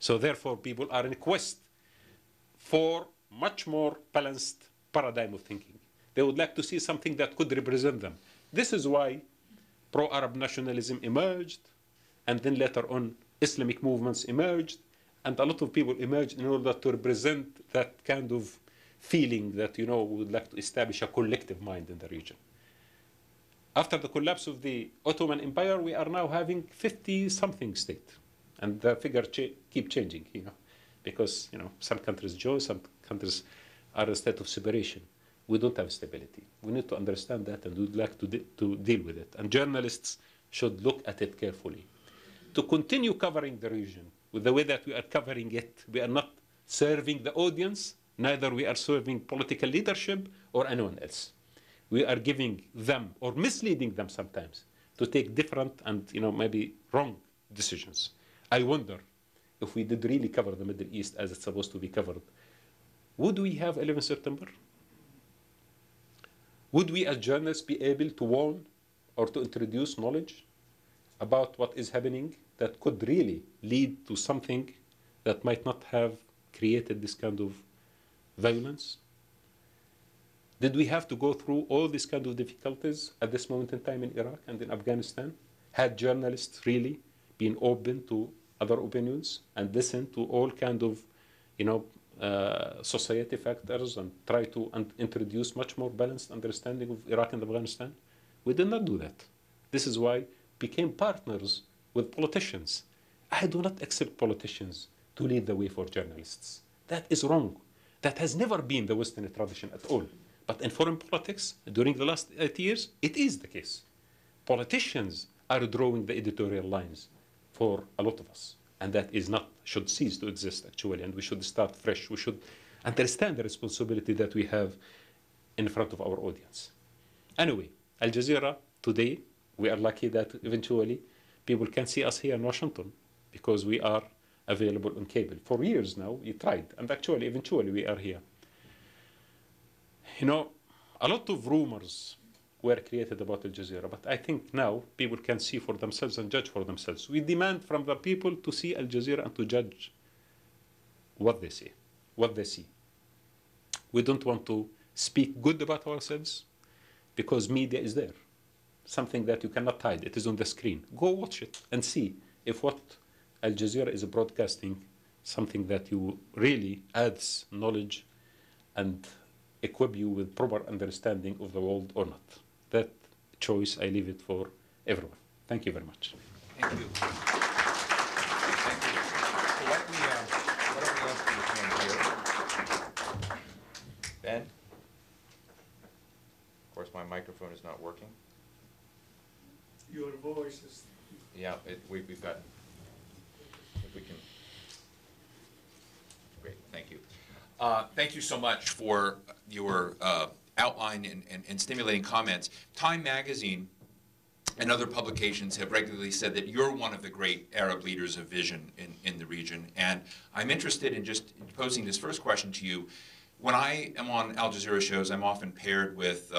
So therefore, people are in a quest for much more balanced paradigm of thinking. They would like to see something that could represent them. This is why pro-Arab nationalism emerged, and then later on Islamic movements emerged, and a lot of people emerged in order to represent that kind of feeling that, we would like to establish a collective mind in the region. After the collapse of the Ottoman Empire, we are now having 50-something state. And the figure keep changing, because, some countries join, some countries are in a state of separation. We don't have stability. We need to understand that, and we'd like to deal with it. And journalists should look at it carefully. To continue covering the region with the way that we are covering it, we are not serving the audience, neither we are serving political leadership or anyone else. We are giving them, or misleading them sometimes, to take different and maybe wrong decisions. I wonder if we did really cover the Middle East as it's supposed to be covered, would we have 11 September? Would we as journalists be able to warn or to introduce knowledge about what is happening that could really lead to something that might not have created this kind of violence? Did we have to go through all these kind of difficulties at this moment in time in Iraq and in Afghanistan? Had journalists really been open to other opinions and listened to all kind of, society factors and try to introduce much more balanced understanding of Iraq and Afghanistan? We did not do that. This is why we became partners with politicians. I do not accept politicians to lead the way for journalists. That is wrong. That has never been the Western tradition at all. But in foreign politics, during the last 8 years, it is the case. Politicians are drawing the editorial lines for a lot of us. And that should cease to exist, actually, and we should start fresh. We should understand the responsibility that we have in front of our audience. Anyway, Al Jazeera, today, we are lucky that eventually people can see us here in Washington because we are available on cable. For years now, we tried, and actually, eventually, we are here. A lot of rumors were created about Al Jazeera, but I think now people can see for themselves and judge for themselves. We demand from the people to see Al Jazeera and to judge what they see. We don't want to speak good about ourselves because media is there. Something that you cannot hide. It is on the screen. Go watch it and see if what Al Jazeera is broadcasting something that you really adds knowledge and equip you with proper understanding of the world or not. That choice, I leave it for everyone. Thank you very much. Thank you. Thank you. So why don't we ask you to come here? Ben? Of course, my microphone is not working. Your voice is... Yeah, we've got... If we can... Great, thank you. Thank you so much for your outline and stimulating comments. Time Magazine and other publications have regularly said that you're one of the great Arab leaders of vision in the region. And I'm interested in just posing this first question to you. When I am on Al Jazeera shows, I'm often paired with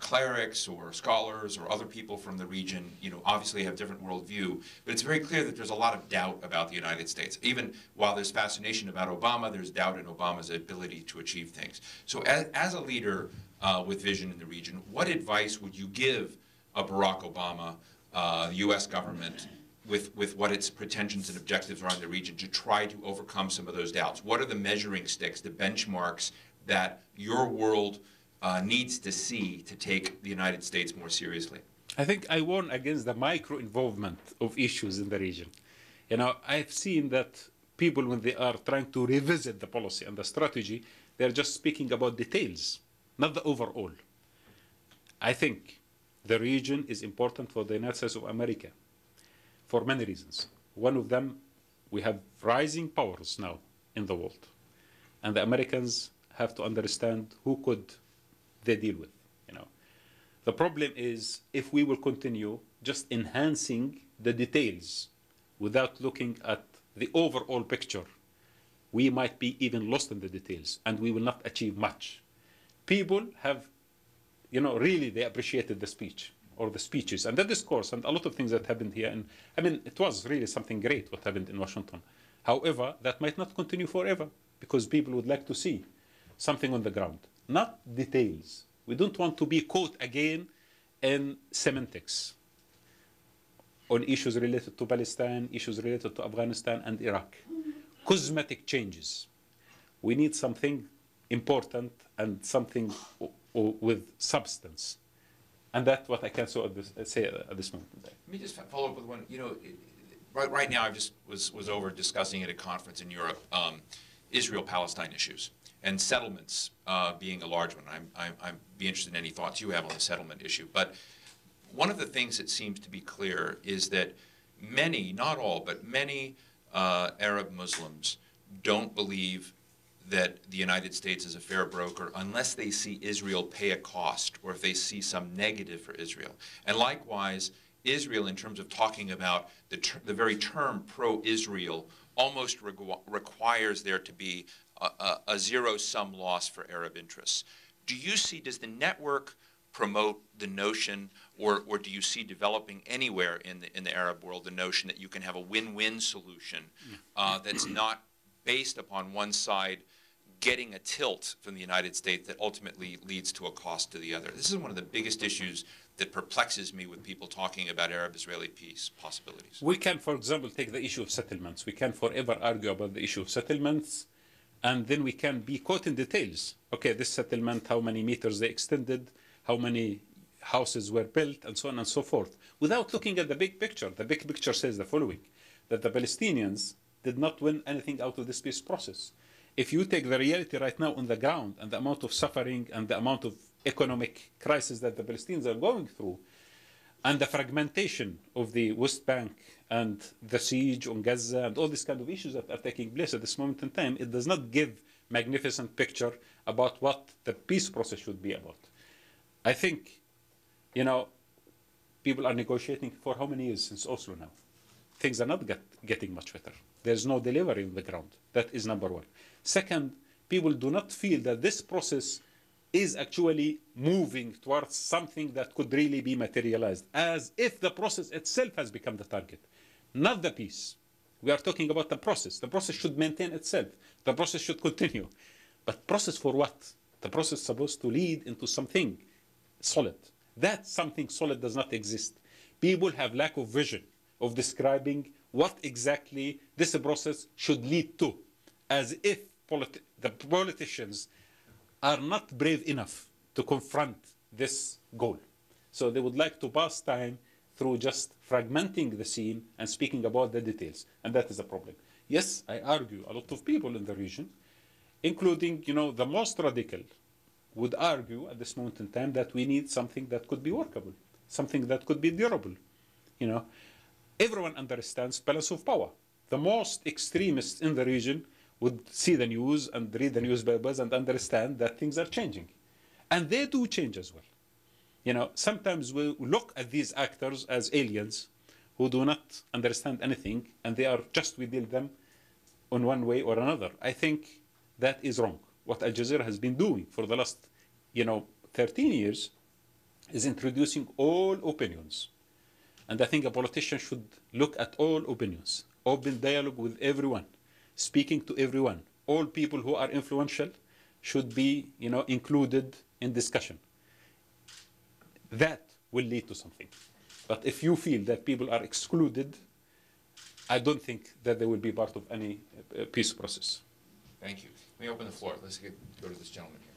clerics or scholars or other people from the region, obviously have different worldview, but it's very clear that there's a lot of doubt about the United States. Even while there's fascination about Obama, there's doubt in Obama's ability to achieve things. So as a leader with vision in the region, what advice would you give Barack Obama, the U.S. government, with what its pretensions and objectives are in the region to try to overcome some of those doubts? What are the measuring sticks, the benchmarks that your world needs to see to take the United States more seriously? I think I warn against the micro-involvement of issues in the region. I've seen that people, when they are trying to revisit the policy and the strategy, they're just speaking about details, not the overall. I think the region is important for the United States of America for many reasons. One of them, we have rising powers now in the world. And the Americans have to understand who could they deal with. The problem is if we will continue just enhancing the details without looking at the overall picture, we might be even lost in the details and we will not achieve much. People have, really they appreciated the speech or the speeches and the discourse and a lot of things that happened here. And it was really something great what happened in Washington. However, that might not continue forever because people would like to see something on the ground, not details. We don't want to be caught again in semantics on issues related to Palestine, issues related to Afghanistan and Iraq. Cosmetic changes. We need something important and something with substance. And that's what I can say at this moment in time. Let me just follow up with one. You know, right now I just was over discussing at a conference in Europe, Israel-Palestine issues and settlements being a large one. I'd be interested in any thoughts you have on the settlement issue. But one of the things that seems to be clear is that many, not all, but many Arab Muslims don't believe that the United States is a fair broker unless they see Israel pay a cost or if they see some negative for Israel. And likewise, Israel, in terms of talking about the very term pro-Israel, almost requires there to be a zero-sum loss for Arab interests. Does the network promote the notion, or do you see developing anywhere in the Arab world the notion that you can have a win-win solution that's not based upon one side getting a tilt from the United States that ultimately leads to a cost to the other? This is one of the biggest issues that perplexes me with people talking about Arab-Israeli peace possibilities. We can, for example, take the issue of settlements. We can forever argue about the issue of settlements, and then we can be caught in details. Okay, this settlement, how many meters they extended, how many houses were built, and so on and so forth, without looking at the big picture. The big picture says the following, that the Palestinians did not win anything out of this peace process. If you take the reality right now on the ground and the amount of suffering and the amount of economic crisis that the Palestinians are going through, and the fragmentation of the West Bank and the siege on Gaza and all these kind of issues that are taking place at this moment in time, it does not give magnificent picture about what the peace process should be about. I think, you know, people are negotiating for how many years since Oslo now? Things are not getting much better. There's no delivery on the ground. That is number one. Second, people do not feel that this process is actually moving towards something that could really be materialized, as if the process itself has become the target, not the peace. We are talking about the process. The process should maintain itself. The process should continue. But process for what? The process is supposed to lead into something solid. That something solid does not exist. People have lack of vision of describing what exactly this process should lead to, as if the politicians are not brave enough to confront this goal. So they would like to pass time through just fragmenting the scene and speaking about the details, and that is a problem. Yes, I argue a lot of people in the region, including, you know, the most radical, would argue at this moment in time that we need something that could be workable, something that could be durable. You know, everyone understands balance of power. The most extremists in the region would see the news and read the newspapers and understand that things are changing. And they do change as well. You know, sometimes we look at these actors as aliens who do not understand anything, and we deal them in one way or another. I think that is wrong. What Al Jazeera has been doing for the last, 13 years is introducing all opinions. And I think a politician should look at all opinions, open dialogue with everyone, speaking to everyone. All people who are influential should be, included in discussion. That will lead to something. But if you feel that people are excluded, I don't think that they will be part of any peace process. Thank you. Let me open the floor. Let's go to this gentleman here.